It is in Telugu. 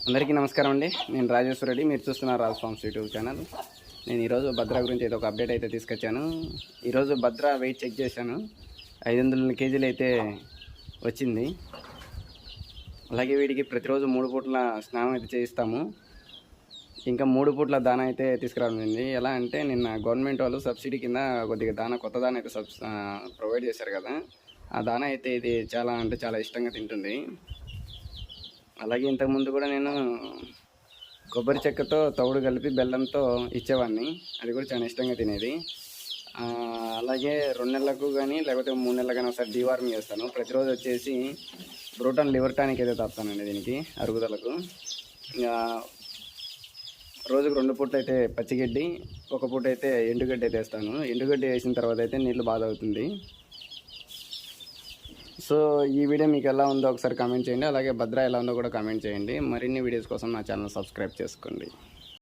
అందరికీ నమస్కారం అండి. నేను రాజేశ్వర రెడ్డి. మీరు చూస్తున్నారు రాజ్ ఫార్మ్స్ యూట్యూబ్ ఛానల్. నేను ఈరోజు భద్రా గురించి అయితే ఒక అప్డేట్ అయితే తీసుకొచ్చాను. ఈరోజు భద్రా వెయిట్ చెక్ చేశాను. 500 కేజీలు అయితే వచ్చింది. అలాగే వీడికి ప్రతిరోజు 3 పూట్ల స్నానం అయితే చేయిస్తాము. ఇంకా 3 పూట్ల దానా అయితే తీసుకురావడం. ఎలా అంటే నిన్న గవర్నమెంట్ వాళ్ళు సబ్సిడీ కింద కొద్దిగా దానా, కొత్త దానా అయితే ప్రొవైడ్ చేశారు కదా. ఆ దానా అయితే ఇది చాలా ఇష్టంగా తింటుంది. అలాగే ఇంతకుముందు కూడా నేను కొబ్బరి చెక్కతో తవుడు కలిపి బెల్లంతో ఇచ్చేవాడిని. అది కూడా చాలా ఇష్టంగా తినేది. అలాగే 2 నెలలకు కానీ లేకపోతే 3 నెలలకు కానీ ఒకసారి డీవార్మింగ్ చేస్తాను. ప్రతిరోజు వచ్చేసి బ్రోటాన్ లివర్ టానిక్ అయితే తాపుతానండి దీనికి అరుగుదలకు. రోజుకు 2 పూటలు అయితే పచ్చిగడ్డి, 1 పూట అయితే ఎండుగడ్డి అయితే వేస్తాను. ఎండుగడ్డి వేసిన తర్వాత అయితే నీళ్ళు బాగా అవుతుంది. సో ఈ వీడియో మీకు ఎలా ఉందో ఒకసారి కామెంట్ చేయండి. అలాగే భద్రా ఎలా ఉందో కూడా కామెంట్ చేయండి. మరిన్ని వీడియోస్ కోసం నా ఛానల్ సబ్స్క్రైబ్ చేసుకోండి.